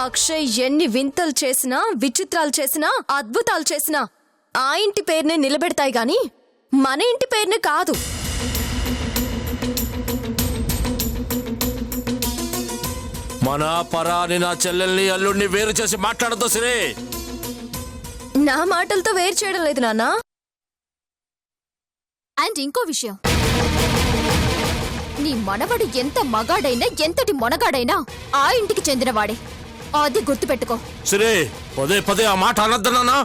అక్షయ్ ఎన్ని వింతలు చేసినా, విచిత్రాలు చేసినా, అద్భుతాలు చేసినా ఆ ఇంటి పేరునే నిలబెడతాయి గాని మన ఇంటి పేరునే కాదు. మన పరాని నా చెల్లెల్ని అల్లుడిని వేరు చేసి మాట్లాడద్దు సిరే. నా మాటలతో వేరు చేయడం లేదు నాన్న. అండ్ ఇంకో విషయం, నీ మనవడు ఎంత మగాడైనా ఎంతటి మొనగాడైనా ఆ ఇంటికి చెందినవాడే, అది గుర్తుపెట్టుకో. సిరే పదే పదే ఆ మాట అనద్దు నాన్నా.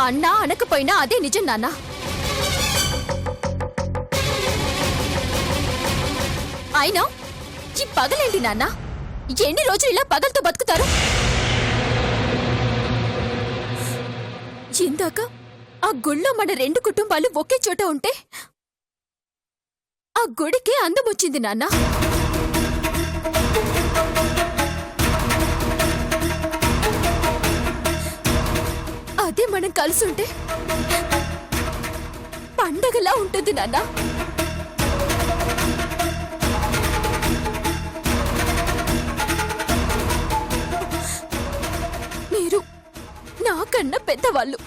అన్నా అనకపోయినా అదే నిజం నాన్న. అయినా ఈ పగలేంటి నాన్న? ఎన్ని రోజులు ఇలా పగలతో బతుకుతారు? ఇందాక ఆ గుళ్ళో మన రెండు కుటుంబాలు ఒకే చోట ఉంటే ఆ గుడికి అందం వచ్చింది నాన్న. అదే మనం కలిసుంటే పండగలా ఉంటుంది నాన్న. మీరు నాకన్నా పెద్దవాళ్ళు,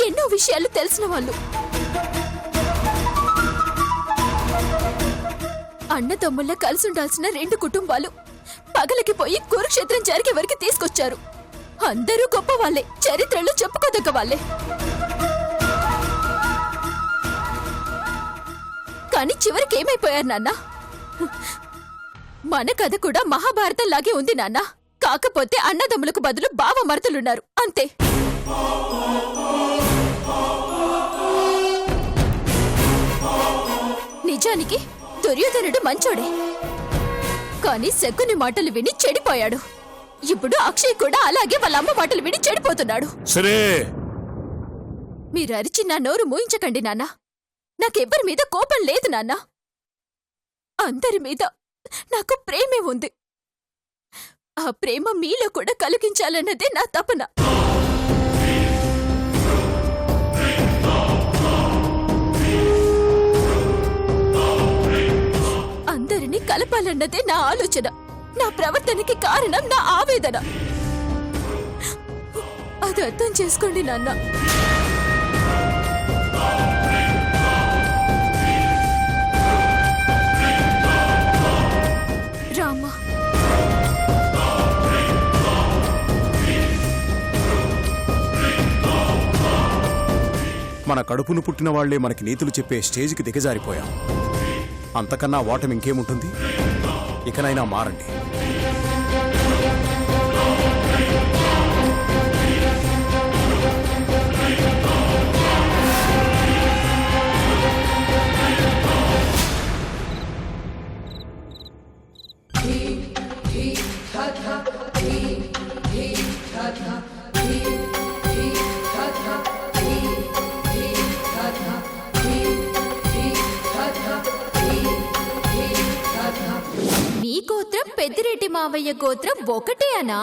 ఎన్నో విషయాలు తెలిసిన వాళ్ళు. అన్నదమ్ముల్లా కలిసి ఉండాల్సిన రెండు కుటుంబాలు పగలకి పోయి కురుక్షేత్రం జరిగే వరకు తీసుకొచ్చారు. అందరూ గొప్ప వాళ్ళే, చరిత్రలో చెప్పుకోదగ్గ వాళ్ళే. కానీ చివరికి ఏమైపోయారు నాన్న? మన కథ కూడా మహాభారతం లాగే ఉంది నాన్న. కాకపోతే అన్నదమ్ములకు బదులు బావమరుదులున్నారు, అంతే. నిజానికి దుర్యోధనుడు మంచోడే, కానీ శకుని మాటలు విని చెడిపోయాడు. ఇప్పుడు అక్షయ్ కూడా అలాగే వాళ్ళ అమ్మ మాటలు విని చెడిపోతున్నాడు. మీరు అరిచి నా నోరు మూయించకండి నాన్న. నాకెవ్వరి మీద కోపం లేదు నాన్న. అందరి మీద నాకు ప్రేమే ఉంది. ఆ ప్రేమ మీలో కూడా కలిగించాలన్నదే నా తపన. అందరినీ కలపాలన్నదే నా ఆలోచన. నా ప్రవర్తనకి కారణం నా ఆవేదన. అది అర్థం చేసుకోండి నాన్న. రామా, మన కడుపును పుట్టిన వాళ్లే మనకి నీతులు చెప్పే స్టేజ్కి దిగజారిపోయాం. అంతకన్నా ఓటమి ఇంకేముంటుంది? ఇకనైనా మారండి. మీ గోత్రం పెద్దిరెడ్డి మావయ్య గోత్రం ఒకటే అనా?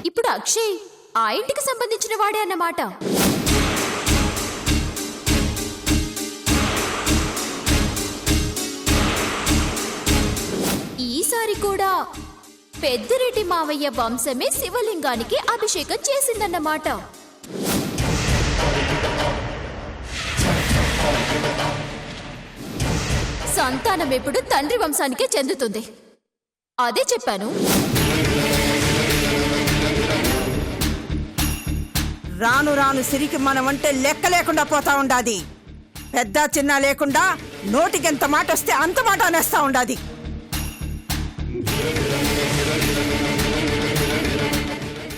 ఇప్పుడు అక్షయ్ ఆ ఇంటికి సంబంధించిన వాడే అన్నమాట. ఈసారి కూడా పెద్దిరెడ్డి మావయ్య వంశమే శివలింగానికి అభిషేకం చేసిందన్నమాట. సంతానం ఎప్పుడు తండ్రి వంశానికే చెందుతుంది. అదే చెప్పాను. రాను రాను సిరికి మనమంటే లెక్క లేకుండా పోతా ఉండాది. పెద్ద చిన్న లేకుండా నోటికెంత మాట వస్తే అంత మాట అనేస్తా ఉండాది.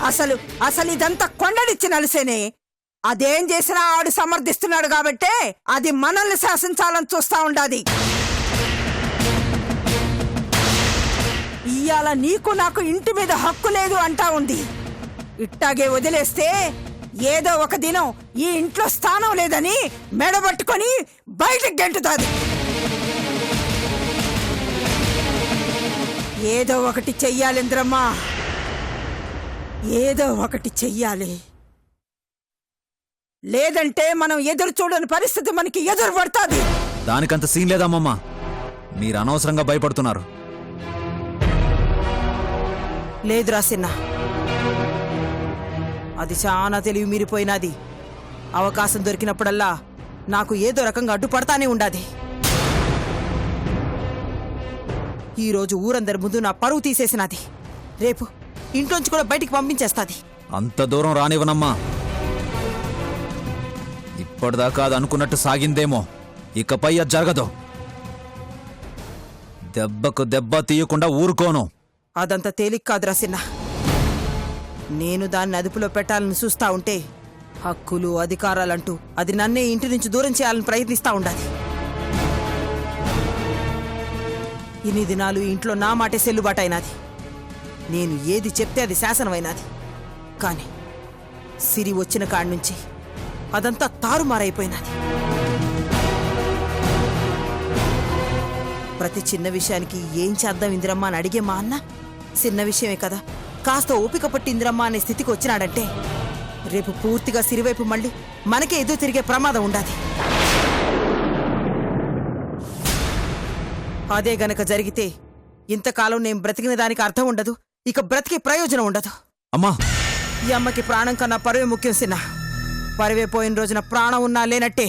అసలు అసలు ఇదంతా కొండనిచ్చి నలిసేనే. అదేం చేసినా ఆడు సమర్థిస్తున్నాడు కాబట్టే అది మనల్ని శాసించాలని చూస్తా ఉండాది. ఇయ్యాల నీకు నాకు ఇంటి మీద హక్కు లేదు అంటా ఉంది. ఇట్టాగే వదిలేస్తే ఏదో ఒక దినం ఈ ఇంట్లో స్థానం లేదని మెడబట్టుకొని బయటకు గెంటుతాది. ఏదో ఒకటి చెయ్యాలి ఇంద్రమ్మా, ఏదో ఒకటి చెయ్యాలి. లేదంటే మనం ఎదురు చూడని పరిస్థితి మనకి ఎదురు పడుతుంది. దానికంత సీన్ లేదమ్మమ్మ. మీరు అనవసరంగా భయపడుతున్నారు. లేదు రాసిన్న, అది చాలా తెలివి మీరిపోయినది. అవకాశం దొరికినప్పుడల్లా నాకు ఏదో రకంగా అడ్డుపడతానే ఉండాది. ఈరోజు ఊరందరి ముందు నా పరువు తీసేసినది. రేపు ఇంట్లోంచి కూడా బయటికి పంపించేస్తాది. అంత దూరం రానివ్వనమ్మా. ఇప్పటిదాకా అది అనుకున్నట్టు సాగిందేమో, ఇకపై అది జరగదు. దెబ్బకు దెబ్బ తీయకుండా ఊరుకోను. అదంత తేలిక కాదు రాసిన్న. నేను దాన్ని అదుపులో పెట్టాలని చూస్తా ఉంటే హక్కులు అధికారాలంటూ అది నన్నే ఇంటి నుంచి దూరం చేయాలని ప్రయత్నిస్తా ఉండాలి. ఇన్ని దినాలు ఇంట్లో నా మాటే సెల్లుబాటైనది. నేను ఏది చెప్తే అది శాసనమైనది. కానీ సిరి వచ్చిన కాడి నుంచి అదంతా తారుమారైపోయినది. ప్రతి చిన్న విషయానికి ఏం చేద్దాం ఇందిరమ్మ అని అడిగే మా అన్న చిన్న విషయమే కదా, కాస్త ఓపిక పట్టి ఇందిరమ్మ అనే స్థితికి వచ్చినాడంటే రేపు పూర్తిగా సిరివైపు మళ్ళీ మనకే ఎదురు తిరిగే ప్రమాదం ఉండాలి. అదే గనక జరిగితే ఇంతకాలం నేను బ్రతికిన దానికి అర్థం ఉండదు, ఇక బ్రతికే ప్రయోజనం ఉండదు. అమ్మా, ఈ అమ్మకి ప్రాణం కన్నా పరువే ముఖ్యం సిన్న. పరువే పోయిన రోజున ప్రాణం ఉన్నా లేనట్టే.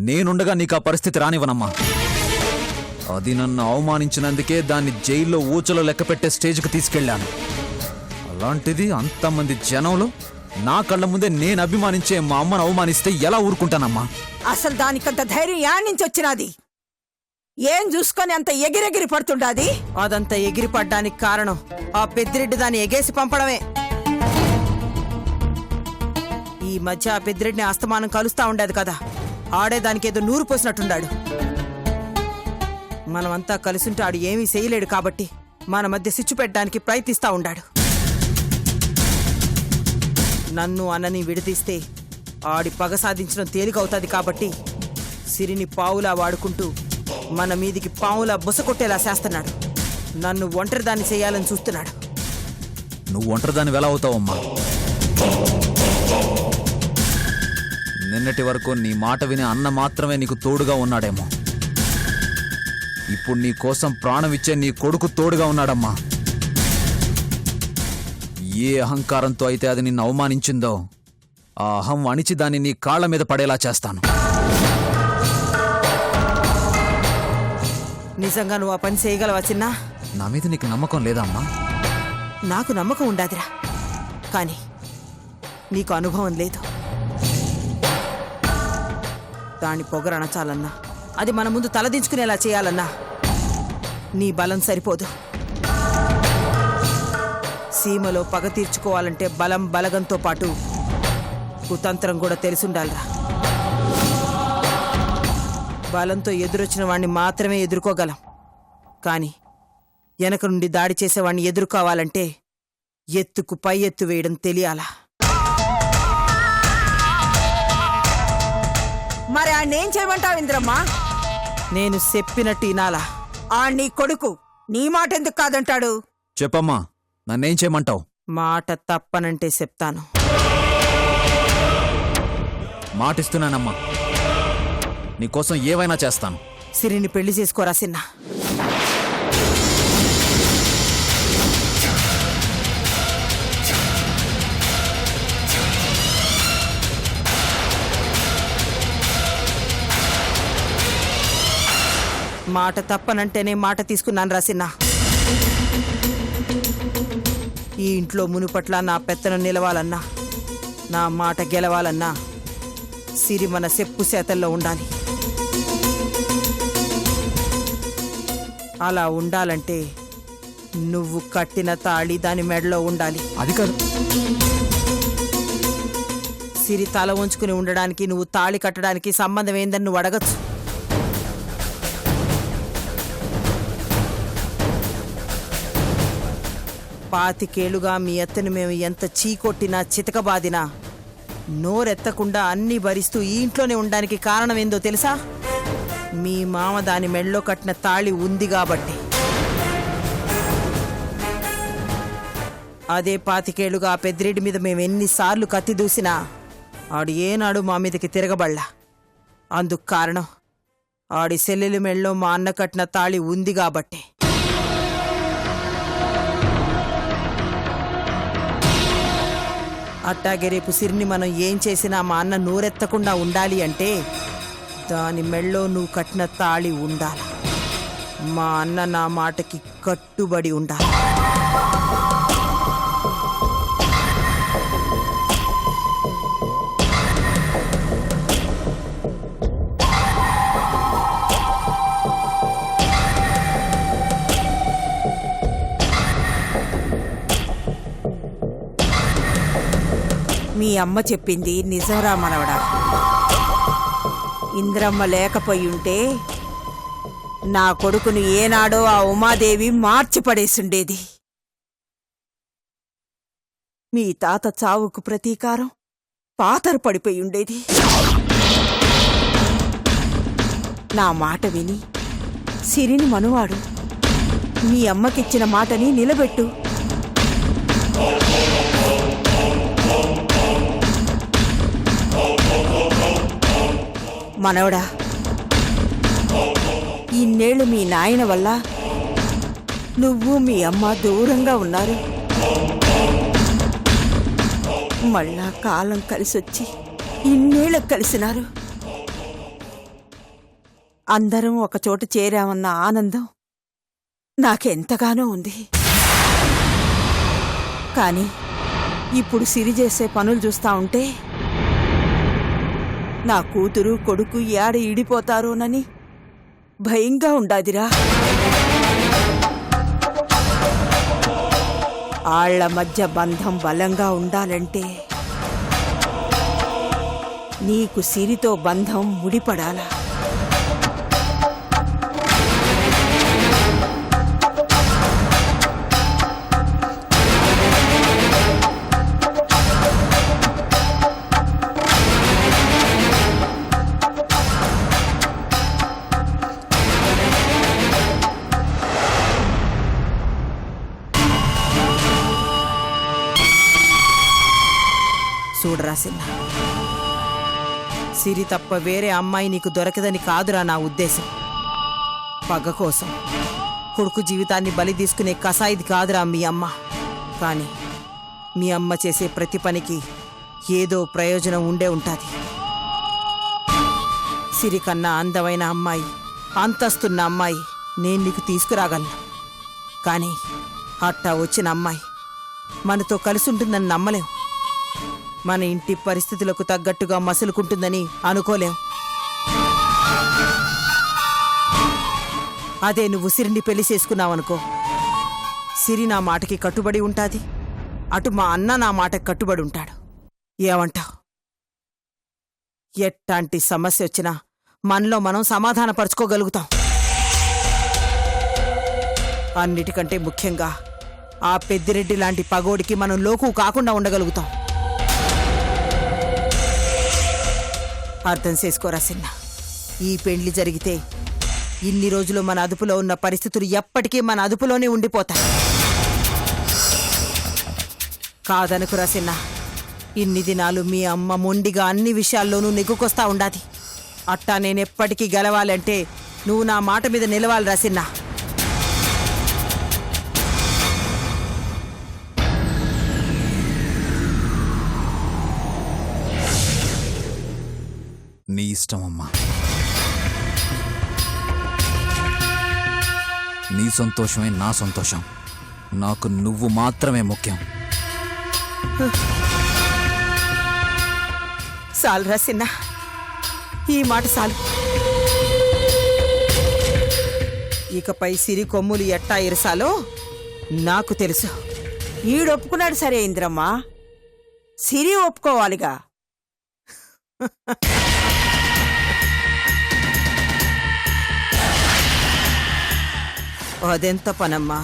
నేనుండగా నీకు ఆ పరిస్థితి రానివ్వనమ్మా. అది నన్ను అవమానించినందుకే దాన్ని జైల్లో ఊచలో లెక్కపెట్టే స్టేజ్కి తీసుకెళ్లాను. అలాంటిది అంతమంది జనంలో నా కళ్ళ ముందే నేను అభిమానించే మా అమ్మను అవమానిస్తే ఎలా ఊరుకుంటానమ్మా? అసలు దానికంత ధైర్యం యాడ్ నుంచి వచ్చినది? ఏం చూసుకొని అంత ఎగిరెగిరి పడుతుండాది? అదంతా ఎగిరి పడ్డానికి కారణం ఆ పెద్దిరెడ్డి దాన్ని ఎగేసి పంపడమే. ఈ మధ్య ఆ పెద్దిరెడ్డిని అస్తమానం కలుస్తా ఉండేది కదా, ఆడే దానికి ఏదో నూరు పోసినట్టుండాడు. మనమంతా కలిసుంటే ఆడు ఏమీ చేయలేడు కాబట్టి మన మధ్య సిచ్చు పెట్టడానికి ప్రయత్నిస్తా ఉండాడు. నన్ను అన్నని విడదీస్తే ఆడి పగ సాధించడం తేలికవుతుంది కాబట్టి సిరిని పావులా వాడుకుంటూ మన మీదికి పావులా బుసకొట్టేలా చేస్తున్నాడు. నన్ను ఒంటరిదాన్ని చేయాలని చూస్తున్నాడు. నువ్వు ఒంటరిదాన్ని ఎలా అవుతావమ్మా? నిన్నటి వరకు నీ మాట వినే అన్న మాత్రమే నీకు తోడుగా ఉన్నాడేమో. ఇప్పుడు నీ కోసం ప్రాణం ఇచ్చే నీ కొడుకు తోడుగా ఉన్నాడమ్మా. ఏ అహంకారంతో అయితే అది నిన్ను అవమానించిందో ఆ అహం అణిచి దాన్ని నీ కాళ్ల మీద పడేలా చేస్తాను. నిజంగా నువ్వు ఆ పని చేయగలవా చిన్నా? నా మీద నీకు నమ్మకం లేదా అమ్మా? నాకు నమ్మకం ఉండాదిరా, కానీ నీకు అనుభవం లేదు. దాని పొగరు అణచాలన్నా, అది మన ముందు తలదించుకునేలా చేయాలన్నా నీ బలం సరిపోదు. సీమలో పగ తీర్చుకోవాలంటే బలం బలగంతో పాటు కుతంత్రం కూడా తెలిసుండాలిరా. బలంతో ఎదురొచ్చిన వాణ్ణి మాత్రమే ఎదుర్కోగలం, కానీ వెనక నుండి దాడి చేసేవాణ్ణి ఎదుర్కోవాలంటే ఎత్తుకు పై ఎత్తు వేయడం తెలియాలా. మరి ఆణ్ణేం చేయమంటావు ఇంద్రమ్మా? నేను చెప్పినట్టు ఇనాలా? నీ కొడుకు నీ మాట ఎందుకు కాదంటాడు? చెప్పమ్మా, నన్నేం చేయమంటావు? మాట తప్పనంటే చెప్తాను. మాటిస్తున్నానమ్మా, నీకోసం ఏవైనా చేస్తాను. సిరిని పెళ్లి చేసుకోరా సిన్న. మాట తప్పనంటేనే మాట తీసుకున్నాను రాసిన్నా. ఈ ఇంట్లో మునుపట్ల నా పెత్తనం నిలవాలన్నా, నా మాట గెలవాలన్నా సిరి మన చెప్పు చేతల్లో ఉండాలి. అలా ఉండాలంటే నువ్వు కట్టిన తాళి దాని మెడలో ఉండాలి. అది కాదు. సిరి తల ఉంచుకుని ఉండడానికి నువ్వు తాళి కట్టడానికి సంబంధం ఏందని నువ్వు అడగచ్చు. పాతికేళ్లుగా మీ అత్తని మేము ఎంత చీకొట్టినా చితకబాదినా నోరెత్తకుండా అన్నీ భరిస్తూ ఈ ఇంట్లోనే ఉండడానికి కారణం ఏందో తెలుసా? మీ మామ దాని మెడలో కట్టిన తాళి ఉంది కాబట్టి. అదే పాతికేళ్లుగా ఆ పెద్దిరెడ్డి మీద మేము ఎన్నిసార్లు కత్తి దూసినా ఆడు ఏనాడు మా మీదకి తిరగబడ్లా. అందుకు కారణం ఆడి సెల్లెలి మెళ్ళో మా అన్న కట్టిన తాళి ఉంది కాబట్టే. అట్టాగే రేపు సిరిని మనం ఏం చేసినా మా అన్న నోరెత్తకుండా ఉండాలి అంటే దాని మెళ్ళో నువ్వు కట్టిన తాళి ఉండాలి. మా అన్న నా మాటకి కట్టుబడి ఉండాలి. మీ అమ్మ చెప్పింది నిజంరా మనవడా. ఇంద్రమ్మ లేకపోయి ఉంటే నా కొడుకును ఏనాడో ఆ ఉమాదేవి మార్చిపడేసుండేది. మీ తాత చావుకు ప్రతీకారం పాతరు పడిపోయి ఉండేది. నా మాట విని సిరిని మనువాడు. మీ అమ్మకిచ్చిన మాటని నిలబెట్టు. మనవడా, ఇన్నేళ్లు మీ నాయన వల్ల నువ్వు మీ అమ్మ దూరంగా ఉన్నారు. మళ్ళా కాలం కలిసొచ్చి ఇన్నేళ్ళకు కలిసినారు. అందరం ఒకచోట చేరామన్న ఆనందం నాకెంతగానో ఉంది. కానీ ఇప్పుడు సిరి చేసే పనులు చూస్తా ఉంటే నా కూతురు కొడుకు ఏడ ఈడిపోతారోనని భయంగా ఉండాదిరా. ఆళ్ల మధ్య బంధం బలంగా ఉండాలంటే నీకు సిరితో బంధం ముడిపడాలా. చూడరా సిన్న, సిరి తప్ప వేరే అమ్మాయి నీకు దొరకదని కాదురా నా ఉద్దేశం. పగ కోసం కొడుకు జీవితాన్ని బలి తీసుకునే కసాయిది కాదురా మీ అమ్మ. కానీ మీ అమ్మ చేసే ప్రతి పనికి ఏదో ప్రయోజనం ఉండే ఉంటుంది. సిరి కన్నా అందమైన అమ్మాయి, అంతస్తున్న అమ్మాయి నేను నీకు తీసుకురాగలను. కానీ అట్టా వచ్చిన అమ్మాయి మనతో కలిసి ఉంటుందని నమ్మలేం. మన ఇంటి పరిస్థితులకు తగ్గట్టుగా మసులుకుంటుందని అనుకోలేం. అదే నువ్వు సిరిని పెళ్లి చేసుకున్నావనుకో, సిరి నా మాటకి కట్టుబడి ఉంటాది, అటు మా అన్న నా మాటకి కట్టుబడి ఉంటాడు. ఏమంటావ్? ఎట్టాంటి సమస్య వచ్చినా మనలో మనం సమాధానపరుచుకోగలుగుతాం. అన్నిటికంటే ముఖ్యంగా ఆ పెద్దిరెడ్డి లాంటి పగోడికి మనం లోకు కాకుండా ఉండగలుగుతాం. అర్థం చేసుకోరా సిన్న, ఈ పెళ్లి జరిగితే ఇన్ని రోజులు మన అదుపులో ఉన్న పరిస్థితులు ఎప్పటికీ మన అదుపులోనే ఉండిపోతాయి. కాదనుకురా సిన్న, ఇన్ని దినాలు మీ అమ్మ మొండిగా అన్ని విషయాల్లోనూ నెగ్గుకొస్తా ఉండాది. అట్టా నేనెప్పటికీ గెలవాలంటే నువ్వు నా మాట మీద నిలవాలిరా సిన్న. నీ ఇష్టమమ్మా. నీ సంతోషమే నా సంతోషం. నాకు నువ్వు మాత్రమే ముఖ్యం. సాలురా సిన్న, ఈ మాట చాలు. ఇకపై సిరి కొమ్ములు ఎట్టా ఇరసాలో నాకు తెలుసు. ఈడొప్పుకున్నాడు సరే ఇంద్రమ్మా, సిరి ఒప్పుకోవాలిగా. అదెంత పనమ్మా.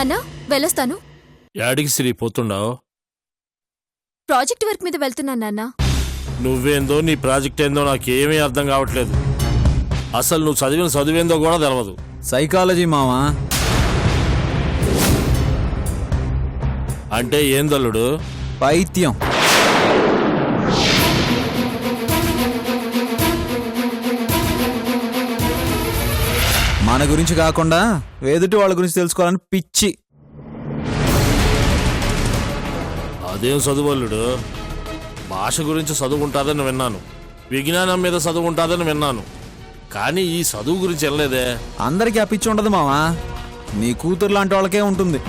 నాన్నా వెళ్ళొస్తాను. యాడికి సిరి పోతుండావు? ప్రాజెక్ట్ వర్క్ మీద వెళ్తున్నాను నాన్నా. నువ్వేందో నీ ప్రాజెక్ట్ ఏందో నాకేమీ అర్థం కావట్లేదు. అసలు నువ్వు చదివిన చదువేందో కూడా తెలవదు. సైకాలజీ మావా. అంటే ఏం దల్లుడు? పైత్యం. మన గురించి కాకుండా ఎదుటి వాళ్ళ గురించి తెలుసుకోవాలని పిచ్చి. అదేం చదువులుడు? భాష గురించి చదువుకుంటాదని విన్నాను, విజ్ఞానం మీద చదువుకుంటాదని విన్నాను, కానీ ఈ చదువు గురించి వెళ్ళలేదే. అందరికీ ఆ పిచ్చి ఉండదు మావా, నీ కూతురు లాంటి వాళ్ళకే ఉంటుంది.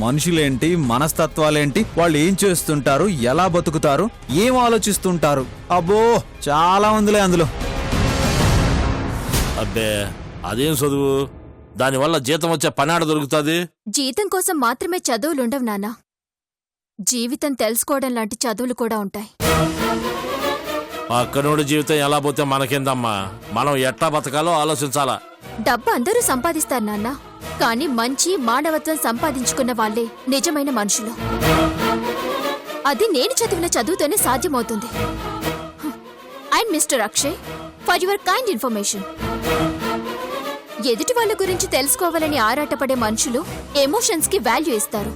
మనుషులేంటి, మనస్తత్వాలేంటి, వాళ్ళు ఏం చేస్తుంటారు, ఎలా బతుకుతారు, ఏం ఆలోచిస్తుంటారు, అబ్బో చాలా ఉందిలే అందులో. అబ్బే అదేం చదువు? దానివల్ల జీతం వచ్చే పనాడ దొరుకుతుంది. జీతం కోసం మాత్రమే చదువులుండవు నాన్నా. జీవితం తెలుసుకోవడం లాంటి చదువులు కూడా ఉంటాయి. అక్కడోడి జీవితం ఎలా పోతే మనకేందమ్మా? మనం ఎట్టా బతకాలో ఆలోచించాలా. డబ్బు అందరూ సంపాదిస్తారు నాన్నా, కానీ మంచి మానవత్వం సంపాదించుకున్న వాళ్ళే నిజమైన మనుషులు. అది నేను చదివిన చదువుతోనే సాధ్యమవుతుంది. And mister Akshay, for your kind information, ఎదుటి వాళ్ళ గురించి తెలుసుకోవాలని ఆరాటపడే మనుషులు ఎమోషన్స్ కి వాల్యూ ఇస్తారు.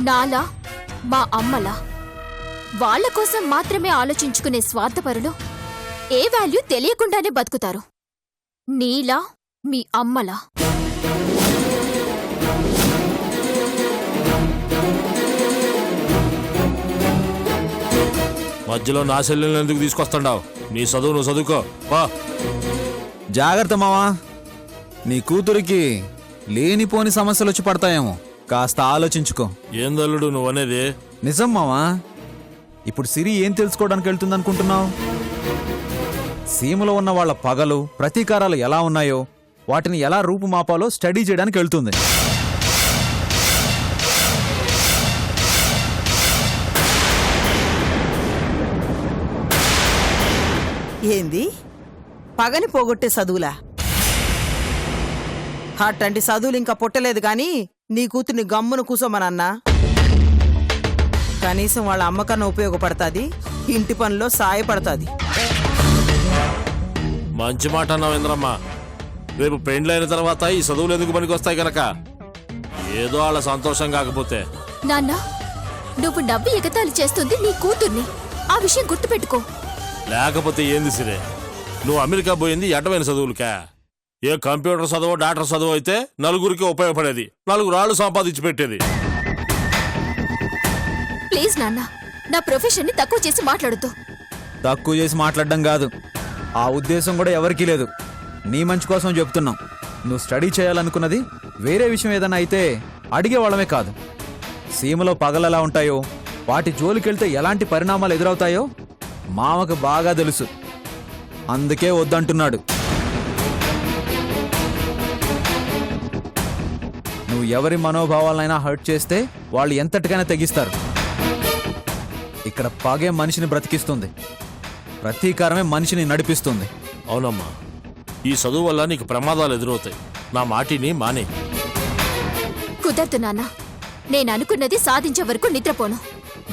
నాలా, మా అమ్మలా వాళ్ళ కోసం మాత్రమే ఆలోచించుకునే స్వార్థపరులు ఏ వాల్యూ తెలియకుండానే బతుకుతారు. నీలా, మీ అమ్మలా. మధ్యలో నా సెల్లుని ఎందుకు తీసుకొస్తాడావు? నీ చదువు నువ్వు చదువుకో. వా జాగ్రత్త మావా, నీ కూతురికి లేనిపోని సమస్యలు వచ్చి పడతాయేమో, కాస్త ఆలోచించుకో. ఏం దల్లుడు నువ్వనేది? నిజం మావా. ఇప్పుడు సిరి ఏం తెలుసుకోవడానికి వెళ్తుందనుకుంటున్నావు? సీమలో ఉన్న వాళ్ళ పగలు, ప్రతీకారాలు ఎలా ఉన్నాయో వాటిని ఎలా రూపుమాపాలో స్టడీ చేయడానికి వెళ్తుంది. ఏంది పగని పోగొట్టే చదువులా? అట్టంటి చదువులు ఇంకా పుట్టలేదు గాని నీ కూతుర్ని గమ్మును కూసోమనన్నా. కనీసం వాళ్ళ అమ్మకన్నా ఉపయోగపడుతుంది, ఇంటి పనిలో సాయపడుతుంది. మంచి మాట అన్నావు ఇంద్రమ్మ. రేపు పెండ్లైన తర్వాత ఈ చదువులు ఎందుకు పనికొస్తాయి గనక? ఏదో వాళ్ళ సంతోషం కాకపోతే. నాన్న, నువ్వు నవ్వి ఎగతాళి చేస్తుంది నీ కూతుర్ని. ఆ విషయం గుర్తుపెట్టుకో. లేకపోతే ఏంది సిరే? నువ్వు అమెరికా పోయింది ఎడమైన చదువులకా? ఏ కంప్యూటర్ చదువు, డాక్టర్ చదువు అయితే నలుగురికి ఉపయోగపడేది, నలుగురు రాళ్ళు సంపాదించి పెట్టేది. ప్లీజ్ నాన్న, నా ప్రొఫెషన్ ని తక్కువ చేసి మాట్లాడుతూ. తక్కువ చేసి మాట్లాడడం కాదు, ఆ ఉద్దేశం కూడా ఎవరికీ లేదు. నీ మంచి కోసం చెప్తున్నాం. నువ్వు స్టడీ చేయాలనుకున్నది వేరే విషయం ఏదైనా అయితే అడిగేవాళ్ళమే కాదు. సీమలో పగలెలా ఉంటాయో, వాటి జోలికెళ్తే ఎలాంటి పరిణామాలు ఎదురవుతాయో మామకు బాగా తెలుసు. అందుకే వద్దంటున్నాడు. నువ్వు ఎవరి మనోభావాలైనా హర్ట్ చేస్తే వాళ్ళు ఎంతటికైనా తెగిస్తారు. ఇక్కడ పగే మనిషిని బ్రతికిస్తుంది, ప్రతీకారమే మనిషిని నడిపిస్తుంది. అవునమ్మా, ఈ చదువు వల్ల నీకు ప్రమాదాలు ఎదురవుతాయి. నా మాటిని మానే. కుదరదు నాన్న, నేను అనుకున్నది సాధించే వరకు నిద్రపోను.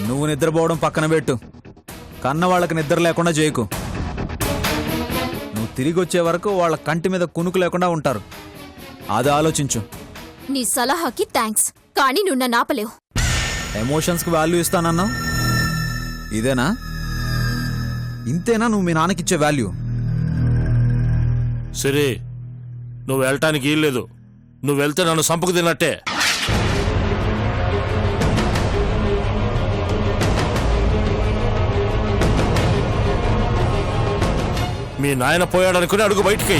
నువ్వు నిద్రపోవడం పక్కన పెట్టు, కన్న వాళ్ళకి నిద్ర లేకుండా చేయకు. నువ్వు తిరిగి వచ్చే వరకు వాళ్ళ కంటి మీద కునుకు లేకుండా ఉంటారు. అది ఆలోచించు. నీ సలహాకి థ్యాంక్స్, కానీ నువ్వు నన్ను ఆపలేవు. ఎమోషన్స్కి వాల్యూ ఇస్తానన్నావు, ఇదేనా? ఇంతేనా నువ్వు మీ నాన్నకిచ్చే వాల్యూ? సరే, నువ్వు వెళ్ళటానికి వీల్లేదు. నువ్వు వెళ్తే నన్ను సంపుకు తిన్నట్టే. మీ నాయన పోయాడనుకుని అడుగు బయటికి.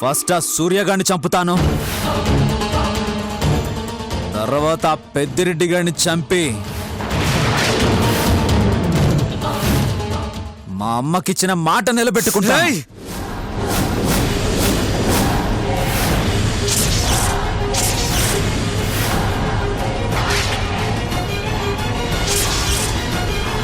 ఫస్ట్ ఆ సూర్యగాడిని చంపుతాను, తర్వాత ఆ పెద్దిరెడ్డి గారిని చంపి మా అమ్మకిచ్చిన మాట నిలబెట్టుకుంటా.